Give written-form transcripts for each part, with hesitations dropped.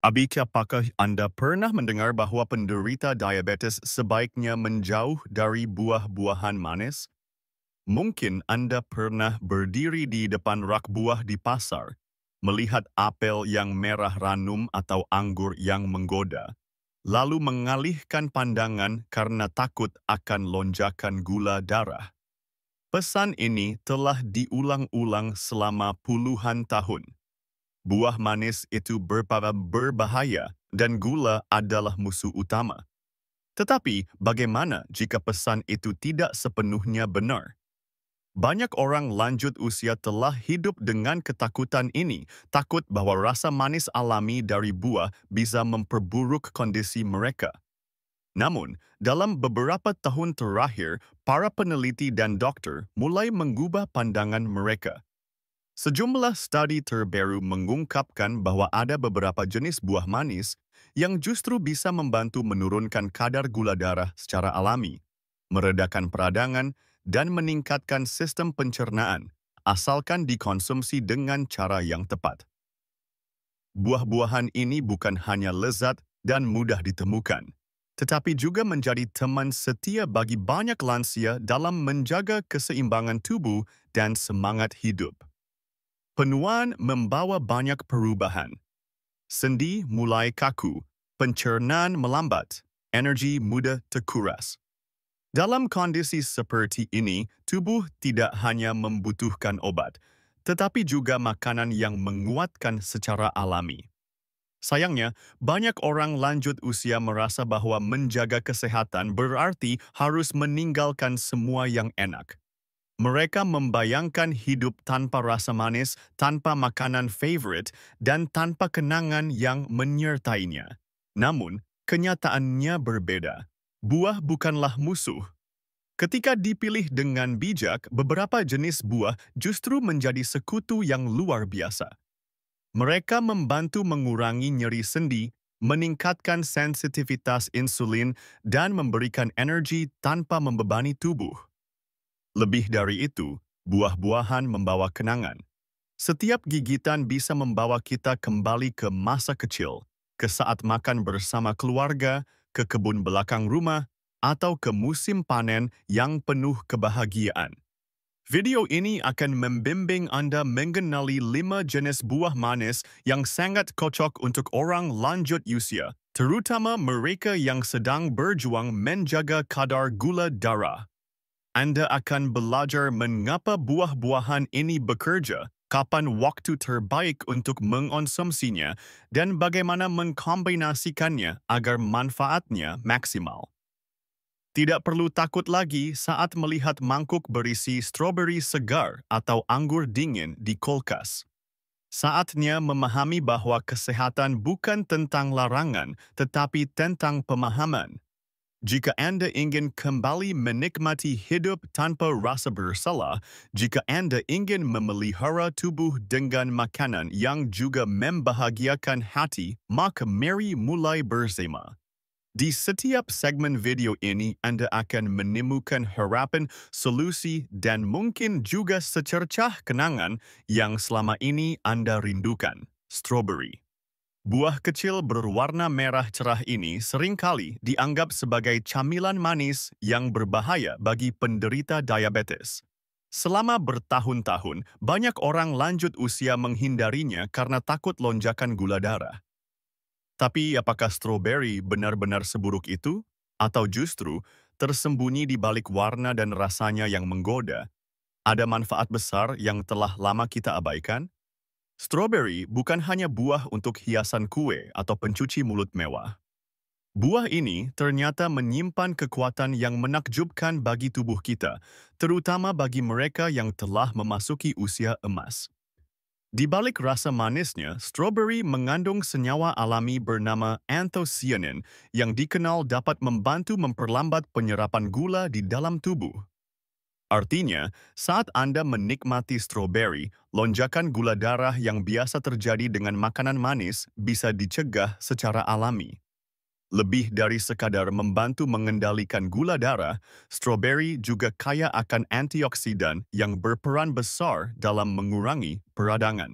Abiki, apakah Anda pernah mendengar bahwa penderita diabetes sebaiknya menjauh dari buah-buahan manis? Mungkin Anda pernah berdiri di depan rak buah di pasar, melihat apel yang merah ranum atau anggur yang menggoda, lalu mengalihkan pandangan karena takut akan lonjakan gula darah. Pesan ini telah diulang-ulang selama puluhan tahun. Buah manis itu berbahaya dan gula adalah musuh utama. Tetapi bagaimana jika pesan itu tidak sepenuhnya benar? Banyak orang lanjut usia telah hidup dengan ketakutan ini, takut bahwa rasa manis alami dari buah bisa memperburuk kondisi mereka. Namun, dalam beberapa tahun terakhir, para peneliti dan dokter mulai mengubah pandangan mereka. Sejumlah studi terbaru mengungkapkan bahwa ada beberapa jenis buah manis yang justru bisa membantu menurunkan kadar gula darah secara alami, meredakan peradangan, dan meningkatkan sistem pencernaan, asalkan dikonsumsi dengan cara yang tepat. Buah-buahan ini bukan hanya lezat dan mudah ditemukan, tetapi juga menjadi teman setia bagi banyak lansia dalam menjaga keseimbangan tubuh dan semangat hidup. Penuaan membawa banyak perubahan. Sendi mulai kaku, pencernaan melambat, energi mudah terkuras. Dalam kondisi seperti ini, tubuh tidak hanya membutuhkan obat, tetapi juga makanan yang menguatkan secara alami. Sayangnya, banyak orang lanjut usia merasa bahwa menjaga kesehatan berarti harus meninggalkan semua yang enak. Mereka membayangkan hidup tanpa rasa manis, tanpa makanan favorite, dan tanpa kenangan yang menyertainya. Namun, kenyataannya berbeda. Buah bukanlah musuh. Ketika dipilih dengan bijak, beberapa jenis buah justru menjadi sekutu yang luar biasa. Mereka membantu mengurangi nyeri sendi, meningkatkan sensitivitas insulin, dan memberikan energi tanpa membebani tubuh. Lebih dari itu, buah-buahan membawa kenangan. Setiap gigitan bisa membawa kita kembali ke masa kecil, ke saat makan bersama keluarga, ke kebun belakang rumah, atau ke musim panen yang penuh kebahagiaan. Video ini akan membimbing Anda mengenali 5 jenis buah manis yang sangat cocok untuk orang lanjut usia, terutama mereka yang sedang berjuang menjaga kadar gula darah. Anda akan belajar mengapa buah-buahan ini bekerja, kapan waktu terbaik untuk mengonsumsinya, dan bagaimana mengkombinasikannya agar manfaatnya maksimal. Tidak perlu takut lagi saat melihat mangkuk berisi stroberi segar atau anggur dingin di kulkas. Saatnya memahami bahwa kesehatan bukan tentang larangan, tetapi tentang pemahaman. Jika Anda ingin kembali menikmati hidup tanpa rasa bersalah, jika Anda ingin memelihara tubuh dengan makanan yang juga membahagiakan hati, maka mari mulai bersama. Di setiap segmen video ini, Anda akan menemukan harapan, solusi, dan mungkin juga secercah kenangan yang selama ini Anda rindukan. Strawberry. Buah kecil berwarna merah cerah ini seringkali dianggap sebagai camilan manis yang berbahaya bagi penderita diabetes. Selama bertahun-tahun, banyak orang lanjut usia menghindarinya karena takut lonjakan gula darah. Tapi apakah stroberi benar-benar seburuk itu? Atau justru tersembunyi di balik warna dan rasanya yang menggoda? Ada manfaat besar yang telah lama kita abaikan? Strawberry bukan hanya buah untuk hiasan kue atau pencuci mulut mewah. Buah ini ternyata menyimpan kekuatan yang menakjubkan bagi tubuh kita, terutama bagi mereka yang telah memasuki usia emas. Di balik rasa manisnya, strawberry mengandung senyawa alami bernama anthocyanin yang dikenal dapat membantu memperlambat penyerapan gula di dalam tubuh. Artinya, saat Anda menikmati stroberi, lonjakan gula darah yang biasa terjadi dengan makanan manis bisa dicegah secara alami. Lebih dari sekadar membantu mengendalikan gula darah, stroberi juga kaya akan antioksidan yang berperan besar dalam mengurangi peradangan.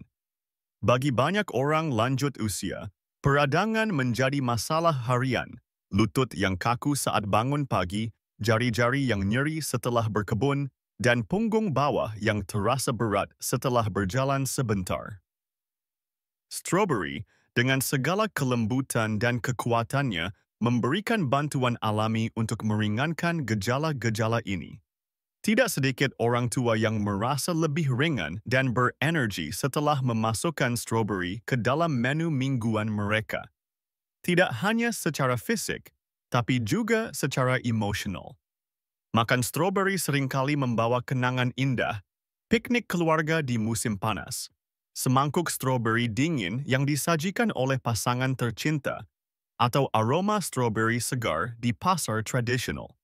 Bagi banyak orang lanjut usia, Peradangan menjadi masalah harian, lutut yang kaku saat bangun pagi, jari-jari yang nyeri setelah berkebun, dan punggung bawah yang terasa berat setelah berjalan sebentar. Strawberry, dengan segala kelembutan dan kekuatannya, memberikan bantuan alami untuk meringankan gejala-gejala ini. Tidak sedikit orang tua yang merasa lebih ringan dan berenergi setelah memasukkan strawberry ke dalam menu mingguan mereka. Tidak hanya secara fisik, tapi juga secara emosional. Makan strawberry seringkali membawa kenangan indah, piknik keluarga di musim panas, semangkuk strawberry dingin yang disajikan oleh pasangan tercinta, atau aroma strawberry segar di pasar tradisional.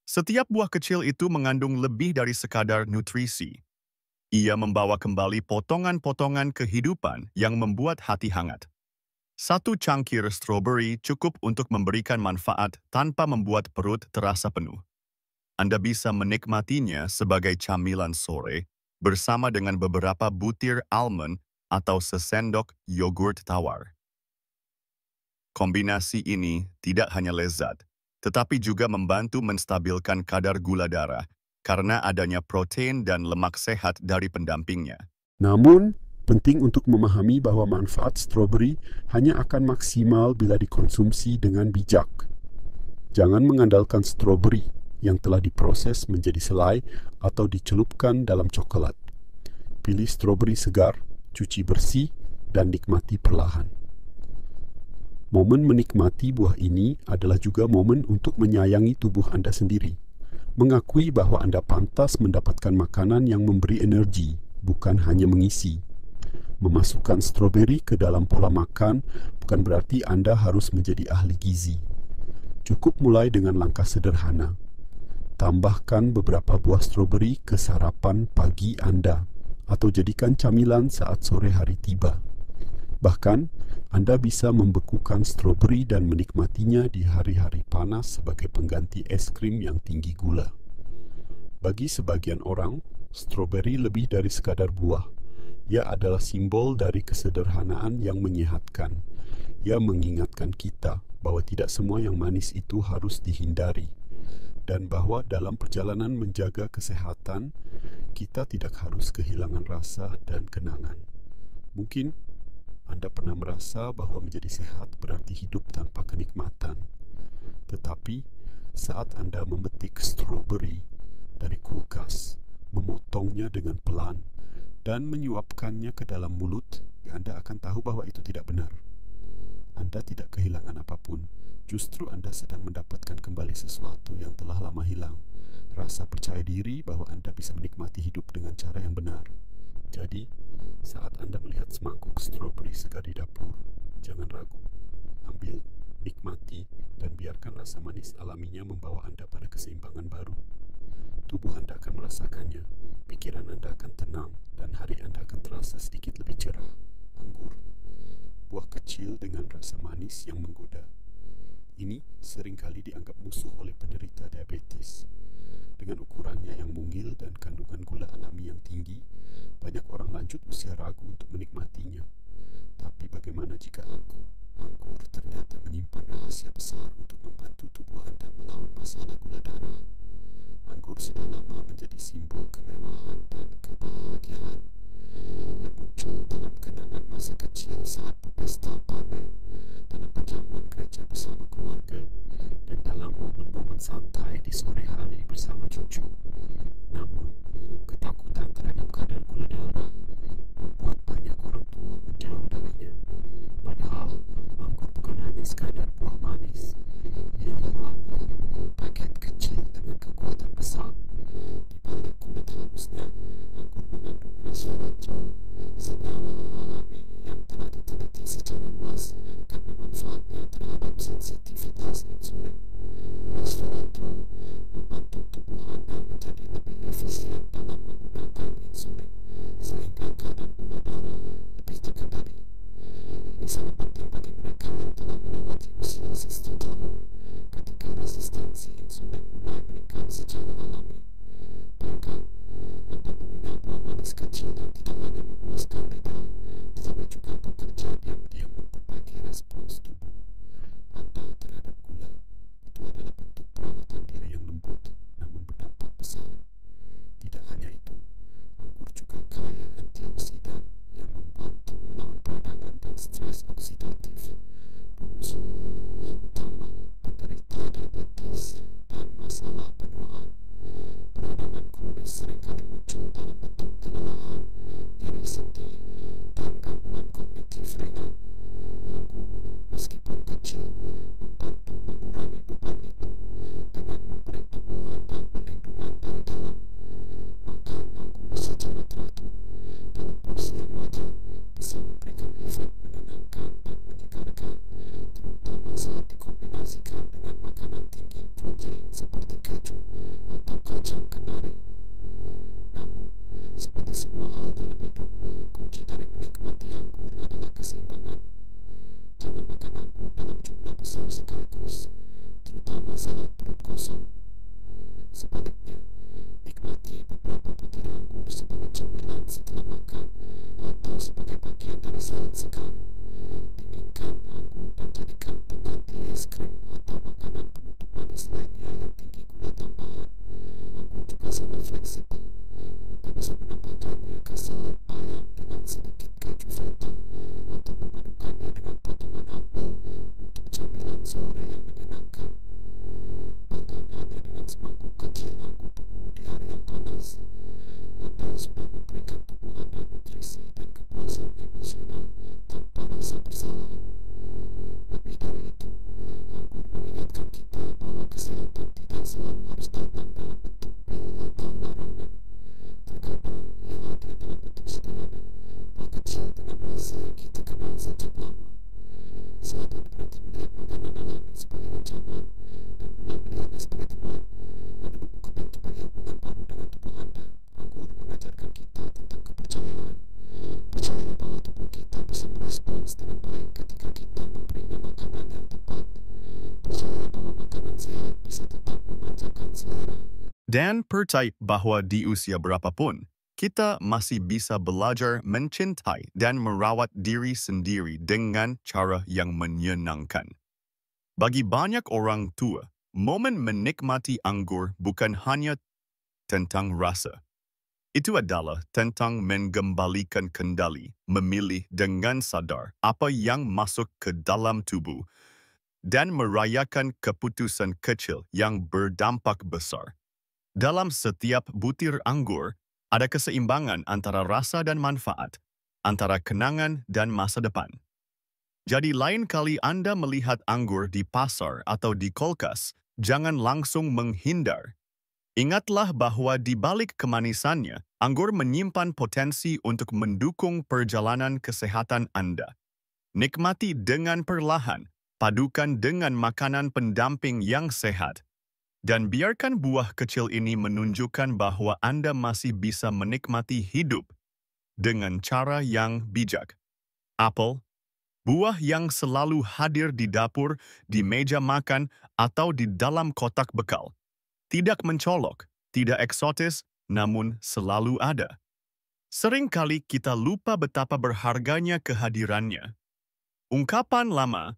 Setiap buah kecil itu mengandung lebih dari sekadar nutrisi. Ia membawa kembali potongan-potongan kehidupan yang membuat hati hangat. Satu cangkir strawberry cukup untuk memberikan manfaat tanpa membuat perut terasa penuh. Anda bisa menikmatinya sebagai camilan sore bersama dengan beberapa butir almond atau sesendok yogurt tawar. Kombinasi ini tidak hanya lezat, tetapi juga membantu menstabilkan kadar gula darah karena adanya protein dan lemak sehat dari pendampingnya. Namun, penting untuk memahami bahwa manfaat stroberi hanya akan maksimal bila dikonsumsi dengan bijak. Jangan mengandalkan stroberi yang telah diproses menjadi selai atau dicelupkan dalam coklat. Pilih stroberi segar, cuci bersih, dan nikmati perlahan. Momen menikmati buah ini adalah juga momen untuk menyayangi tubuh Anda sendiri. Mengakui bahwa Anda pantas mendapatkan makanan yang memberi energi, bukan hanya mengisi. Memasukkan stroberi ke dalam pola makan bukan berarti Anda harus menjadi ahli gizi. Cukup mulai dengan langkah sederhana. Tambahkan beberapa buah stroberi ke sarapan pagi Anda, atau jadikan camilan saat sore hari tiba. Bahkan, Anda bisa membekukan stroberi dan menikmatinya di hari-hari panas sebagai pengganti es krim yang tinggi gula. Bagi sebagian orang, stroberi lebih dari sekadar buah. Ia adalah simbol dari kesederhanaan yang menyehatkan. Ia mengingatkan kita bahwa tidak semua yang manis itu harus dihindari, dan bahwa dalam perjalanan menjaga kesehatan, kita tidak harus kehilangan rasa dan kenangan. Mungkin Anda pernah merasa bahwa menjadi sehat berarti hidup tanpa kenikmatan. Tetapi, saat Anda memetik stroberi dari kulkas, memotongnya dengan pelan, dan menyuapkannya ke dalam mulut, Anda akan tahu bahwa itu tidak benar. Anda tidak kehilangan apapun, justru Anda sedang mendapatkan kembali sesuatu yang telah lama hilang. Rasa percaya diri bahwa Anda bisa menikmati hidup dengan cara yang benar. Jadi, saat Anda melihat semangkuk stroberi segar di dapur, jangan ragu. Ambil, nikmati, dan biarkan rasa manis alaminya membawa Anda pada keseimbangan baru. Tubuh Anda akan merasakannya, pikiran Anda akan tenang, dan hari Anda akan terasa sedikit lebih cerah. Anggur, buah kecil dengan rasa manis yang menggoda. Ini seringkali dianggap musuh oleh penderita diabetes. Dengan ukurannya yang mungil dan kandungan gula alami yang tinggi, banyak orang lanjut usia ragu untuk menikmatinya. Tapi bagaimana jika anggur ternyata menyimpan rahasia besar untuk membantu tubuh Anda melawan masalah gula darah? Anggur sudah lama menjadi simbol kemewahan dan kebahagiaan yang muncul dalam kenangan masa kecil saat berpesta panen, dalam perjamuan gereja bersama keluarga, dan dalam momen-momen santai di sore hari bersama cucu. Namun, ketakutan terhadap kadar gula darah membuat banyak orang tua menjauh darinya. Padahal, anggur bukan hanya sekadar buah manis. Ia adalah paket kecil dengan kekuatan besar. Di balik kulit halusnya, anggur mengandung rasa racun, senyawa alami yang telah diteliti secara luas karena manfaatnya terhadap sensitivitas insulin. Rasa itu membantu tubuh Anda menjadi lebih efisien dalam menggunakan insulin, sehingga kadar gula darah lebih terkendali. Ini sangat penting bagi mereka yang telah melewati usia 60 tahun, ketika resistensi insulin mulai meningkat secara alami. Bahkan, Anda mengenal buah manis kecil yang tidak hanya memuaskan lidah, tetapi juga bekerja diam-diam memperbaiki respon Anda terhadap gula itu adalah bentuk perawatan diri yang lembut namun berdampak besar. Tidak hanya itu, anggur juga kaya antioksidan yang membantu melawan peradangan dan stres oksidatif. Musuh utama penderita diabetes dan masalah penuaan. Peradangan kronis seringkali muncul dalam bentuk kelelahan, nyeri sendi, dan gangguan kognitif ringan. Anggur, meskipun kecil, membantu mengurangi beban itu dengan memberi tumbuhan dan perlindungan dari dalam. Makan anggur secara teratur dalam porsi yang wajar bisa memberikan efek menenangkan dan menyegarkan, terutama saat dikombinasikan dengan makanan tinggi protein seperti keju atau kacang kenari. Namun, seperti semua hal dalam hidup, kunci dari menikmati anggur adalah keseimbangan. Jangan makan anggur dalam jumlah besar sekaligus, terutama saat perut kosong. Sebaliknya, nikmati beberapa butir anggur sebagai camilan setelah makan atau sebagai bagian dari salad sekali. Dinginkan anggur dan jadikan pengganti es krim atau makanan penutup manis lainnya yang tinggi gula tambahan. Anggur juga sangat fleksibel. Anda bisa menambahkannya ke salad ayam dengan sedikit keju feta atau memadukannya dengan potongan apel untuk camilan sore yang menyenangkan. Bahkan hanya dengan semangkuk kecil anggur penuh di hari yang panas, Anda sudah memberikan tubuh Anda nutrisi dan kepuasan emosional tanpa rasa bersalah. Lebih dari itu, anggur mengingatkan kita bahwa kesehatan tidak selalu harus datang dalam bentuk pil atau larangan. Terkadang ia hadir dalam bentuk sederhana, hal kecil dengan rasa yang kita kenal sejak lama. Saat Anda berhenti melihat makanan alami sebagai ancaman dan mulai melihatnya sebagai teman, Anda membentuk hubungan baru dengan tubuh Anda. Anggur mengajarkan kita tentang kepercayaan. Percaya bahwa tubuh kita bisa merespons dengan baik ketika kita memberinya makanan yang tepat. Percaya bahwa makanan sehat bisa tetap memanjakan selera. Dan percaya bahwa di usia berapapun, kita masih bisa belajar mencintai dan merawat diri sendiri dengan cara yang menyenangkan. Bagi banyak orang tua, momen menikmati anggur bukan hanya tentang rasa. Itu adalah tentang mengembalikan kendali, memilih dengan sadar apa yang masuk ke dalam tubuh, dan merayakan keputusan kecil yang berdampak besar. Dalam setiap butir anggur, ada keseimbangan antara rasa dan manfaat, antara kenangan dan masa depan. Jadi lain kali Anda melihat anggur di pasar atau di kulkas, jangan langsung menghindar. Ingatlah bahwa di balik kemanisannya, anggur menyimpan potensi untuk mendukung perjalanan kesehatan Anda. Nikmati dengan perlahan, padukan dengan makanan pendamping yang sehat, dan biarkan buah kecil ini menunjukkan bahwa Anda masih bisa menikmati hidup dengan cara yang bijak. Apel, buah yang selalu hadir di dapur, di meja makan, atau di dalam kotak bekal. Tidak mencolok, tidak eksotis, namun selalu ada. Seringkali kita lupa betapa berharganya kehadirannya. Ungkapan lama,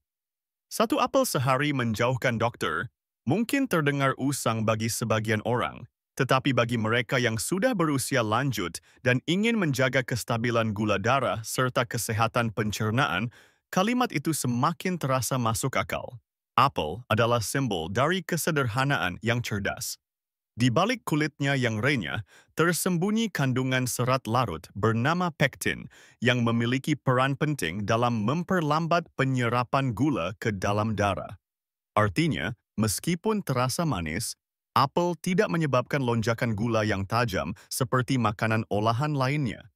"Satu apel sehari menjauhkan dokter," mungkin terdengar usang bagi sebagian orang, tetapi bagi mereka yang sudah berusia lanjut dan ingin menjaga kestabilan gula darah serta kesehatan pencernaan, kalimat itu semakin terasa masuk akal. Apel adalah simbol dari kesederhanaan yang cerdas. Di balik kulitnya yang renyah, tersembunyi kandungan serat larut bernama pektin yang memiliki peran penting dalam memperlambat penyerapan gula ke dalam darah. Artinya, meskipun terasa manis, apel tidak menyebabkan lonjakan gula yang tajam seperti makanan olahan lainnya.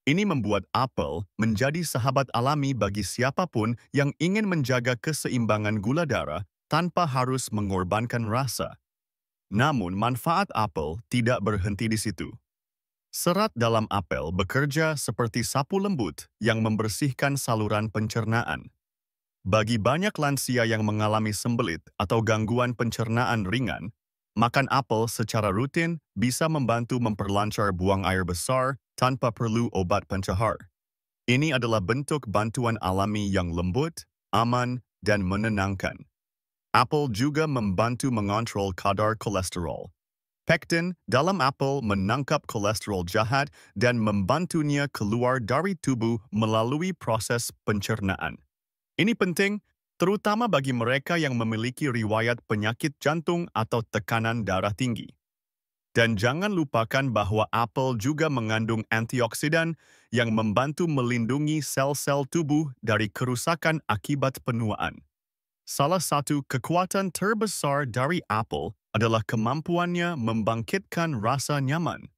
Ini membuat apel menjadi sahabat alami bagi siapapun yang ingin menjaga keseimbangan gula darah tanpa harus mengorbankan rasa. Namun, manfaat apel tidak berhenti di situ. Serat dalam apel bekerja seperti sapu lembut yang membersihkan saluran pencernaan. Bagi banyak lansia yang mengalami sembelit atau gangguan pencernaan ringan, makan apel secara rutin bisa membantu memperlancar buang air besar tanpa perlu obat pencahar. Ini adalah bentuk bantuan alami yang lembut, aman, dan menenangkan. Apel juga membantu mengontrol kadar kolesterol. Pektin dalam apel menangkap kolesterol jahat dan membantunya keluar dari tubuh melalui proses pencernaan. Ini penting, terutama bagi mereka yang memiliki riwayat penyakit jantung atau tekanan darah tinggi. Dan jangan lupakan bahwa apel juga mengandung antioksidan yang membantu melindungi sel-sel tubuh dari kerusakan akibat penuaan. Salah satu kekuatan terbesar dari apel adalah kemampuannya membangkitkan rasa nyaman.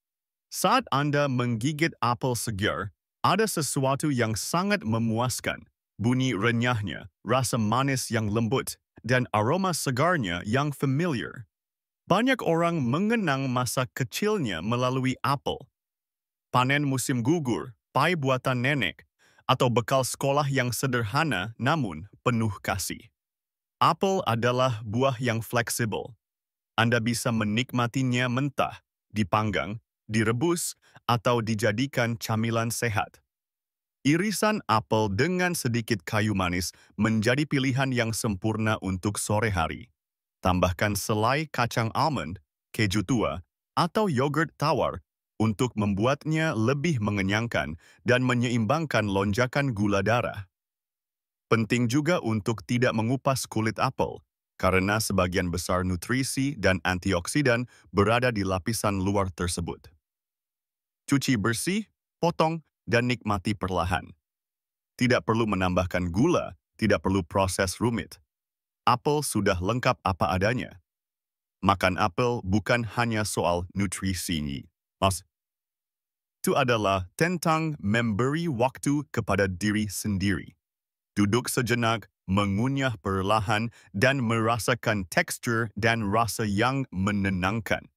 Saat Anda menggigit apel segar, ada sesuatu yang sangat memuaskan. Bunyi renyahnya, rasa manis yang lembut, dan aroma segarnya yang familiar. Banyak orang mengenang masa kecilnya melalui apel. Panen musim gugur, pai buatan nenek, atau bekal sekolah yang sederhana namun penuh kasih. Apel adalah buah yang fleksibel. Anda bisa menikmatinya mentah, dipanggang, direbus, atau dijadikan camilan sehat. Irisan apel dengan sedikit kayu manis menjadi pilihan yang sempurna untuk sore hari. Tambahkan selai kacang almond, keju tua, atau yogurt tawar untuk membuatnya lebih mengenyangkan dan menyeimbangkan lonjakan gula darah. Penting juga untuk tidak mengupas kulit apel, karena sebagian besar nutrisi dan antioksidan berada di lapisan luar tersebut. Cuci bersih, potong, dan nikmati perlahan. Tidak perlu menambahkan gula, tidak perlu proses rumit. Apel sudah lengkap apa adanya. Makan apel bukan hanya soal nutrisinya. Itu adalah tentang memberi waktu kepada diri sendiri. Duduk sejenak, mengunyah perlahan, dan merasakan tekstur dan rasa yang menenangkan.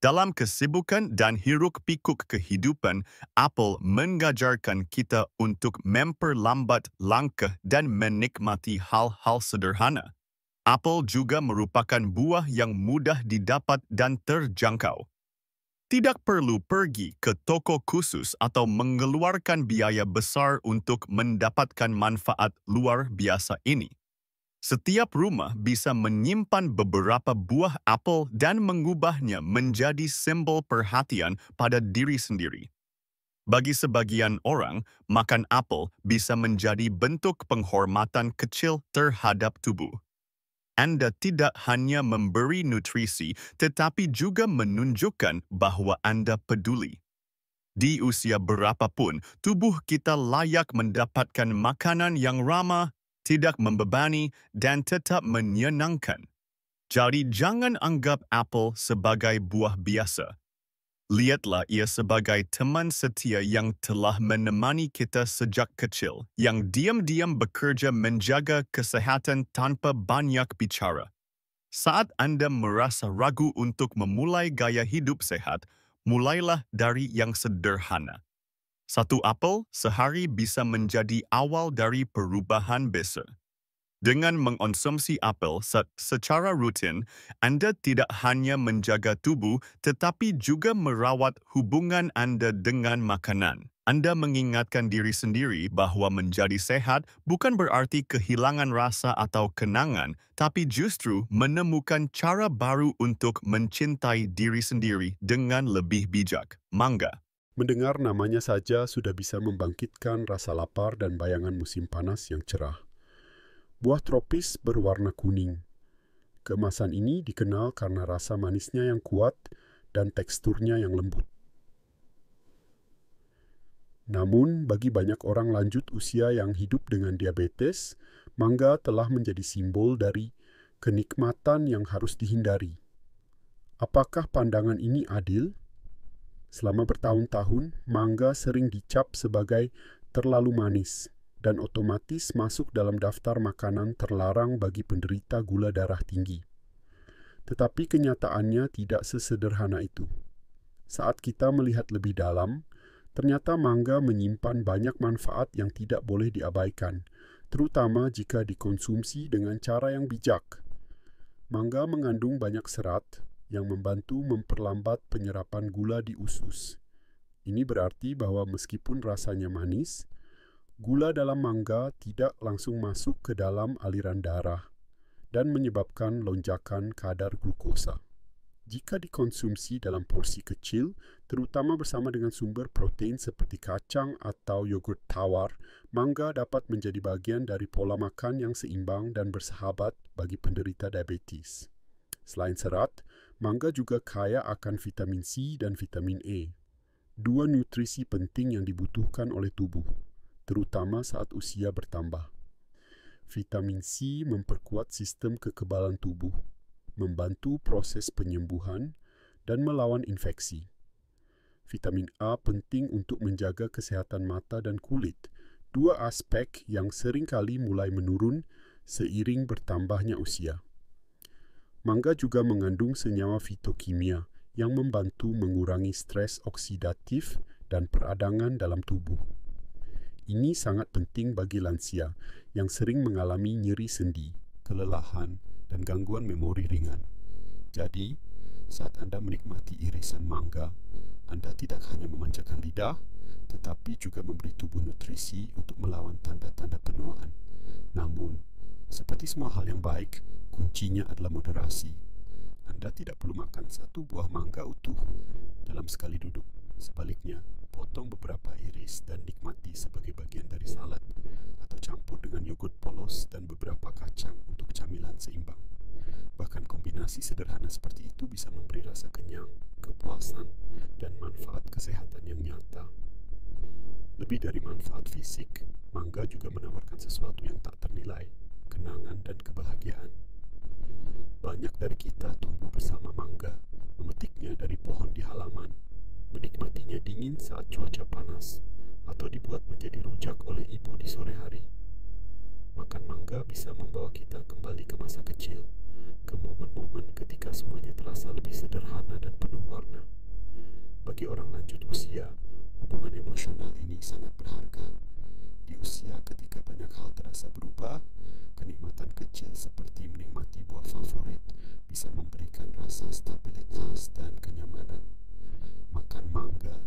Dalam kesibukan dan hiruk-pikuk kehidupan, apel mengajarkan kita untuk memperlambat langkah dan menikmati hal-hal sederhana. Apel juga merupakan buah yang mudah didapat dan terjangkau. Tidak perlu pergi ke toko khusus atau mengeluarkan biaya besar untuk mendapatkan manfaat luar biasa ini. Setiap rumah bisa menyimpan beberapa buah apel dan mengubahnya menjadi simbol perhatian pada diri sendiri. Bagi sebagian orang, makan apel bisa menjadi bentuk penghormatan kecil terhadap tubuh. Anda tidak hanya memberi nutrisi, tetapi juga menunjukkan bahwa Anda peduli. Di usia berapapun, tubuh kita layak mendapatkan makanan yang ramah, tidak membebani, dan tetap menyenangkan. Jadi jangan anggap apel sebagai buah biasa. Lihatlah ia sebagai teman setia yang telah menemani kita sejak kecil, yang diam-diam bekerja menjaga kesehatan tanpa banyak bicara. Saat Anda merasa ragu untuk memulai gaya hidup sehat, mulailah dari yang sederhana. Satu apel sehari bisa menjadi awal dari perubahan besar. Dengan mengonsumsi apel secara rutin, Anda tidak hanya menjaga tubuh tetapi juga merawat hubungan Anda dengan makanan. Anda mengingatkan diri sendiri bahwa menjadi sehat bukan berarti kehilangan rasa atau kenangan, tapi justru menemukan cara baru untuk mencintai diri sendiri dengan lebih bijak. Mangga. Mendengar namanya saja sudah bisa membangkitkan rasa lapar dan bayangan musim panas yang cerah. Buah tropis berwarna kuning. Keemasan ini dikenal karena rasa manisnya yang kuat dan teksturnya yang lembut. Namun, bagi banyak orang lanjut usia yang hidup dengan diabetes, mangga telah menjadi simbol dari kenikmatan yang harus dihindari. Apakah pandangan ini adil? Selama bertahun-tahun, mangga sering dicap sebagai terlalu manis dan otomatis masuk dalam daftar makanan terlarang bagi penderita gula darah tinggi. Tetapi kenyataannya tidak sesederhana itu. Saat kita melihat lebih dalam, ternyata mangga menyimpan banyak manfaat yang tidak boleh diabaikan, terutama jika dikonsumsi dengan cara yang bijak. Mangga mengandung banyak serat yang membantu memperlambat penyerapan gula di usus. Ini berarti bahwa meskipun rasanya manis, Gula dalam mangga tidak langsung masuk ke dalam aliran darah dan menyebabkan lonjakan kadar glukosa. Jika dikonsumsi dalam porsi kecil, terutama bersama dengan sumber protein seperti kacang atau yogurt tawar, mangga dapat menjadi bagian dari pola makan yang seimbang dan bersahabat bagi penderita diabetes. Selain serat, mangga juga kaya akan vitamin C dan vitamin E, dua nutrisi penting yang dibutuhkan oleh tubuh, terutama saat usia bertambah. Vitamin C memperkuat sistem kekebalan tubuh, membantu proses penyembuhan, dan melawan infeksi. Vitamin A penting untuk menjaga kesehatan mata dan kulit, dua aspek yang seringkali mulai menurun seiring bertambahnya usia. Mangga juga mengandung senyawa fitokimia yang membantu mengurangi stres oksidatif dan peradangan dalam tubuh. Ini sangat penting bagi lansia yang sering mengalami nyeri sendi, kelelahan, dan gangguan memori ringan. Jadi, saat Anda menikmati irisan mangga, Anda tidak hanya memanjakan lidah, tetapi juga memberi tubuh nutrisi untuk melawan tanda-tanda penuaan. Namun, seperti semua hal yang baik, kuncinya adalah moderasi. Anda tidak perlu makan satu buah mangga utuh dalam sekali duduk. Sebaliknya, potong beberapa iris dan nikmati sebagai bagian dari salad atau campur dengan yogurt polos dan beberapa kacang untuk camilan seimbang. Bahkan kombinasi sederhana seperti itu bisa memberi rasa kenyang, kepuasan, dan manfaat kesehatan yang nyata. Lebih dari manfaat fisik, mangga juga menawarkan sesuatu yang tak ternilai, kenangan dan kebahagiaan. Banyak dari kita tumbuh bersama mangga, memetiknya dari pohon di halaman, menikmatinya dingin saat cuaca panas, atau dibuat menjadi rujak oleh ibu di sore hari. Makan mangga bisa membawa kita kembali ke masa kecil, ke momen-momen ketika semuanya terasa lebih sederhana dan penuh warna. Bagi orang lanjut usia, hubungan emosional ini sangat berharga. Di usia ketika banyak hal terasa berubah, kenikmatan kecil seperti menikmati buah favorit bisa memberikan rasa stabilitas dan kenyamanan. Makan mangga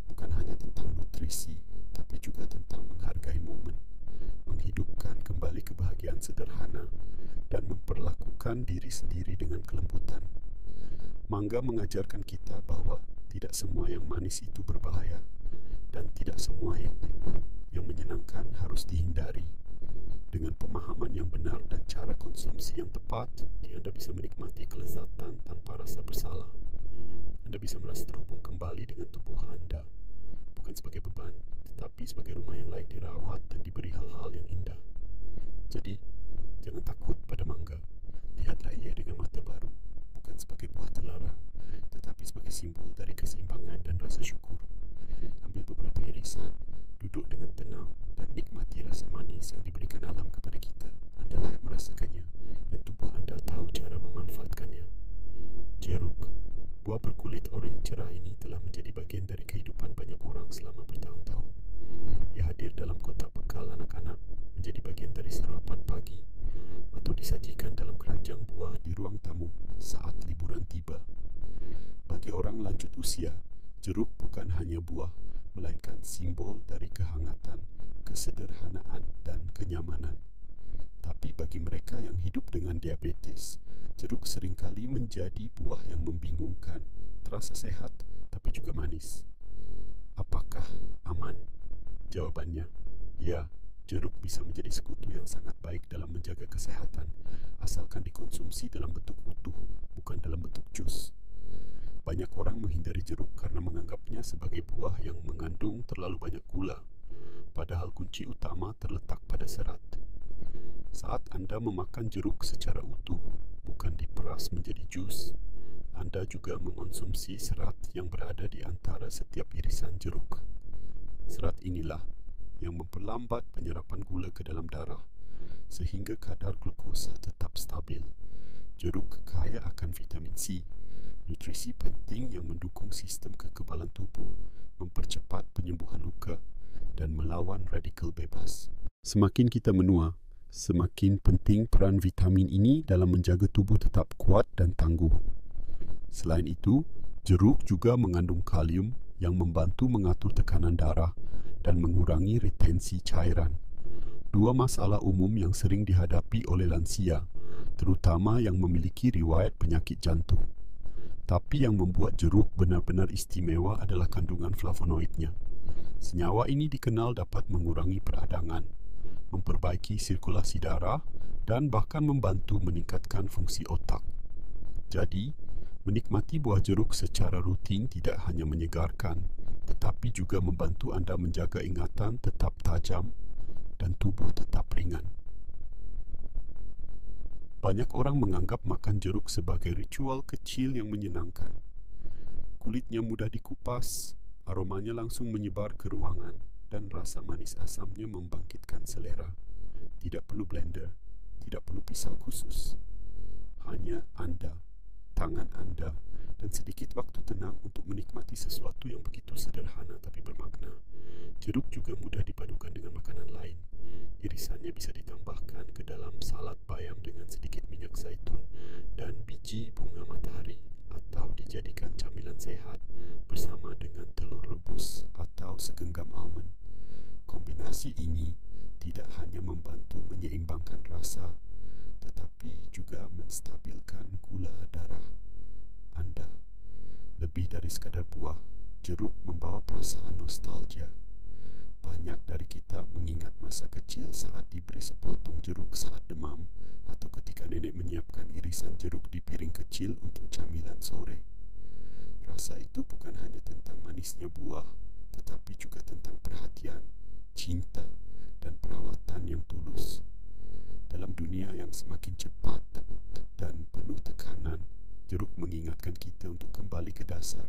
bukan hanya tentang nutrisi, tapi juga tentang menghargai momen, menghidupkan kembali kebahagiaan sederhana, dan memperlakukan diri sendiri dengan kelembutan. Mangga mengajarkan kita bahwa tidak semua yang manis itu berbahaya, dan tidak semua yang menyenangkan harus dihindari. Dengan pemahaman yang benar dan cara konsumsi yang tepat, Anda bisa menikmati kelezatan tanpa rasa bersalah. Anda bisa merasa terhubung kembali dengan tubuh Anda, bukan sebagai beban, tetapi sebagai rumah yang layak dirawat dan diberi hal-hal yang indah. Jadi, jangan takut pada mangga. Lihatlah ia dengan mata baru, bukan sebagai buah terlarang, tetapi sebagai simbol dari keseimbangan dan rasa syukur. Ambil beberapa irisan, duduk dengan tenang, dan nikmati rasa manis yang diberikan alam kepada kita. Anda layak merasakannya, dan tubuh Anda tahu cara memanfaatkannya. Jeruk, buah berkulit oranye cerah ini telah menjadi bagian dari kehidupan banyak orang selama bertahun-tahun. Ia hadir dalam kotak bekal anak-anak, menjadi bagian dari sarapan pagi, atau disajikan dalam keranjang buah di ruang tamu saat liburan tiba. Bagi orang lanjut usia, jeruk bukan hanya buah, melainkan simbol dari kehangatan, kesederhanaan, dan kenyamanan. Tapi bagi mereka yang hidup dengan diabetes, jeruk seringkali menjadi buah yang membingungkan, terasa sehat, tapi juga manis. Apakah aman? Jawabannya, ya, jeruk bisa menjadi sekutu yang sangat baik dalam menjaga kesehatan, asalkan dikonsumsi dalam bentuk utuh, bukan dalam bentuk jus. Banyak orang menghindari jeruk karena menganggapnya sebagai buah yang mengandung terlalu banyak gula, padahal kunci utama terletak pada serat. Saat Anda memakan jeruk secara utuh, bukan diperas menjadi jus, Anda juga mengonsumsi serat yang berada di antara setiap irisan jeruk. Serat inilah yang memperlambat penyerapan gula ke dalam darah, sehingga kadar glukosa tetap stabil. Jeruk kaya akan vitamin C, nutrisi penting yang mendukung sistem kekebalan tubuh, mempercepat penyembuhan luka, dan melawan radikal bebas. Semakin kita menua, semakin penting peran vitamin ini dalam menjaga tubuh tetap kuat dan tangguh. Selain itu, jeruk juga mengandung kalium yang membantu mengatur tekanan darah dan mengurangi retensi cairan. Dua masalah umum yang sering dihadapi oleh lansia, terutama yang memiliki riwayat penyakit jantung. Tapi yang membuat jeruk benar-benar istimewa adalah kandungan flavonoidnya. Senyawa ini dikenal dapat mengurangi peradangan, memperbaiki sirkulasi darah, dan bahkan membantu meningkatkan fungsi otak. Jadi, menikmati buah jeruk secara rutin tidak hanya menyegarkan, tetapi juga membantu Anda menjaga ingatan tetap tajam dan tubuh tetap ringan. Banyak orang menganggap makan jeruk sebagai ritual kecil yang menyenangkan. Kulitnya mudah dikupas, aromanya langsung menyebar ke ruangan, dan rasa manis asamnya membangkitkan selera. Tidak perlu blender, tidak perlu pisau khusus. Hanya Anda, tangan Anda, dan sedikit waktu tenang untuk menikmati sesuatu yang begitu sederhana tapi bermakna. Jeruk juga mudah dipadukan dengan makanan lain. Irisannya bisa ditambahkan ke dalam salad bayam dengan sedikit minyak zaitun dan biji bunga matahari, atau dijadikan camilan sehat bersama dengan telur rebus atau segenggam almond. Kombinasi ini tidak hanya membantu menyeimbangkan rasa, tetapi juga menstabilkan gula darah Anda. Lebih dari sekadar buah, jeruk membawa perasaan nostalgia. Banyak dari kita mengingat masa kecil saat diberi sepotong jeruk saat demam, atau ketika nenek menyiapkan irisan jeruk di piring kecil untuk camilan sore. Rasa itu bukan hanya tentang manisnya buah, tetapi juga tentang perhatian, cinta, dan perawatan yang tulus. Dalam dunia yang semakin cepat dan penuh tekanan, jeruk mengingatkan kita untuk kembali ke dasar,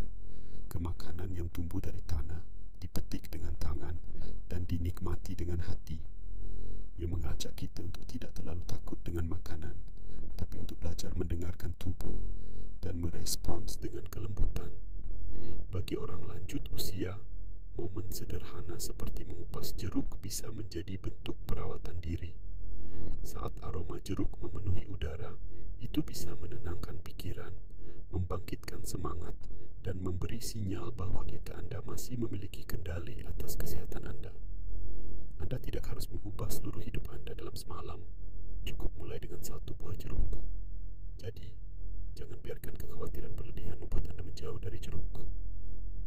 ke makanan yang tumbuh dari tanah, dipetik dengan tangan, dan dinikmati dengan hati. Ia mengajak kita untuk tidak terlalu takut dengan makanan, tapi untuk belajar mendengarkan tubuh dan merespons dengan kelembutan. Bagi orang lanjut usia, momen sederhana seperti mengupas jeruk bisa menjadi bentuk perawatan diri. Saat aroma jeruk memenuhi udara, itu bisa menenangkan pikiran, membangkitkan semangat, dan memberi sinyal bahwa Anda masih memiliki kendali atas kesehatan Anda. Anda tidak harus mengubah seluruh hidup Anda dalam semalam. Cukup mulai dengan satu buah jeruk. Jadi, jangan biarkan kekhawatiran berlebihan membuat Anda menjauh dari jeruk.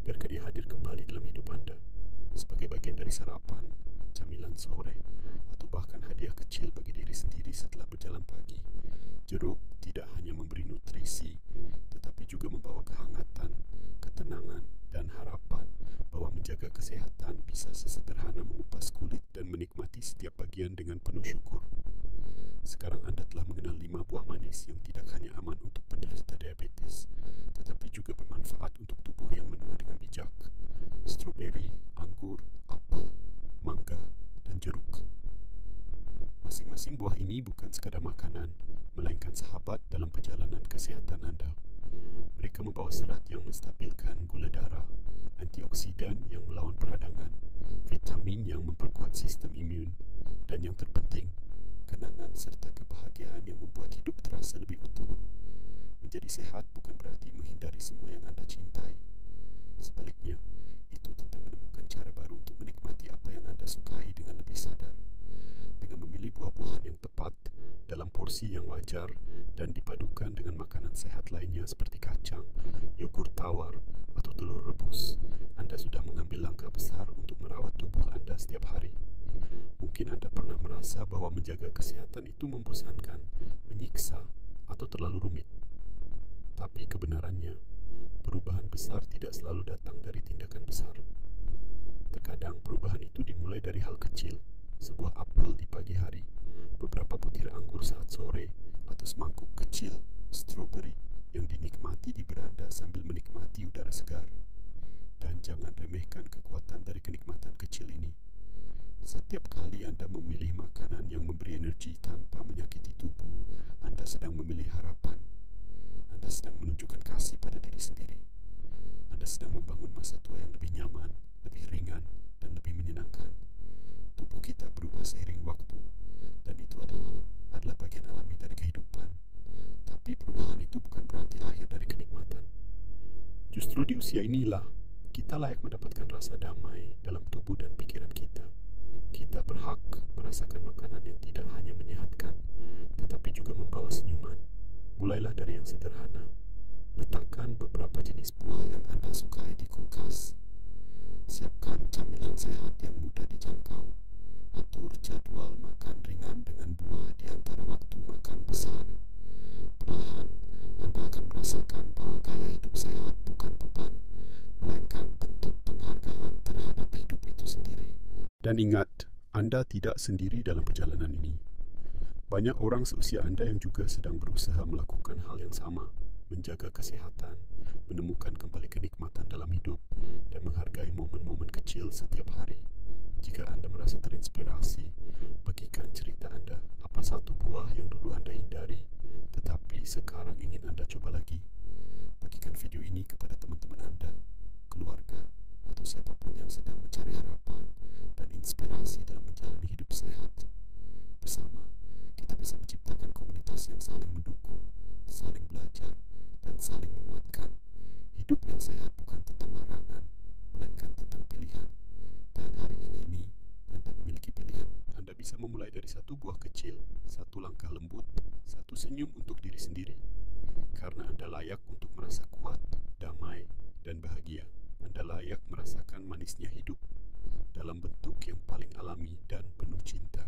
Biarkan dia hadir kembali dalam hidup Anda, sebagai bagian dari sarapan, camilan sore, atau bahkan hadiah kecil bagi diri sendiri setelah berjalan pagi. Jeruk tidak hanya memberi nutrisi, tetapi juga membawa kehangatan, ketenangan, dan harapan bahwa menjaga kesehatan bisa sesederhana mengupas kulit dan menikmati setiap bagian dengan penuh syukur. Sekarang Anda telah mengenal 5 buah manis yang tidak hanya aman untuk penderita diabetes, tetapi juga bermanfaat untuk tubuh yang menua dengan bijak. Stroberi, anggur, apel, mangga, dan jeruk. Masing-masing buah ini bukan sekadar makanan, melainkan sahabat dalam perjalanan kesehatan Anda. Mereka membawa serat yang menstabilkan gula darah, antioksidan yang melawan peradangan, vitamin yang memperkuat sistem imun, dan yang terpenting, kenangan serta kebahagiaan yang membuat hidup terasa lebih utuh. Menjadi sehat bukan berarti menghindari semua yang Anda cintai. Sebaliknya, itu tentang menemukan cara baru untuk menikmati apa yang Anda sukai dengan lebih sadar. Dengan memilih buah-buahan yang tepat, dalam porsi yang wajar, dan dipadukan dengan makanan sehat lainnya seperti kacang, yogurt tawar, atau telur rebus, Anda sudah mengambil langkah besar untuk merawat tubuh Anda setiap hari. Mungkin Anda pernah merasa bahwa menjaga kesehatan itu membosankan, menyiksa, atau terlalu rumit. Tapi kebenarannya, perubahan besar tidak selalu datang dari tindakan besar. Terkadang perubahan itu dimulai dari hal kecil, sebuah apel di pagi hari, beberapa butir anggur saat sore, atau semangkuk kecil stroberi yang dinikmati di beranda sambil menikmati udara segar. Dan jangan remehkan kekuatan dari kenikmatan kecil ini. Setiap kali Anda memilih makanan yang memberi energi tanpa menyakiti tubuh, Anda sedang memilih harapan. Anda sedang menunjukkan kasih pada diri sendiri. Anda sedang membangun masa tua yang lebih nyaman, lebih ringan, dan lebih menyenangkan. Tubuh kita berubah seiring waktu, dan itu adalah bagian alami dari kehidupan. Tapi perubahan itu bukan berarti akhir dari kenikmatan. Justru di usia inilah Kita layak mendapatkan rasa damai dalam tubuh dan pikiran kita. Kita berhak merasakan makanan yang tidak hanya menyehatkan, tetapi juga membawa senyuman. Mulailah dari yang sederhana. Letakkan beberapa jenis buah yang Anda sukai di kulkas. Siapkan camilan sehat yang mudah dijangkau. Atur jadwal makan ringan dengan buah di antara waktu makan besar. Perlahan, Anda akan merasakan bahwa gaya hidup sehat bukan beban, melainkan bentuk penghargaan terhadap hidup itu sendiri. Dan ingat, Anda tidak sendiri dalam perjalanan ini. Banyak orang seusia Anda yang juga sedang berusaha melakukan hal yang sama, menjaga kesehatan, menemukan kembali kenikmatan dalam hidup, dan menghargai momen-momen kecil setiap hari. Jika Anda merasa terinspirasi, bagikan cerita Anda. Apa satu buah yang dulu Anda hindari, tetapi sekarang ingin Anda coba lagi? Bagikan video ini kepada teman-teman Anda, keluarga, atau siapapun yang sedang mencari harapan dan inspirasi dalam menjalani hidup sehat. Bersama, kita bisa menciptakan komunitas yang saling mendukung, saling belajar, dan saling menguatkan. Hidup yang sehat bukan tentang larangan, melainkan tentang pilihan. Dan hari ini, Anda memiliki pilihan. Anda bisa memulai dari satu buah kecil, satu langkah lembut, satu senyum untuk diri sendiri. Karena Anda layak untuk merasa kuat, damai, dan bahagia. Anda layak merasakan manisnya hidup dalam bentuk yang paling alami dan penuh cinta.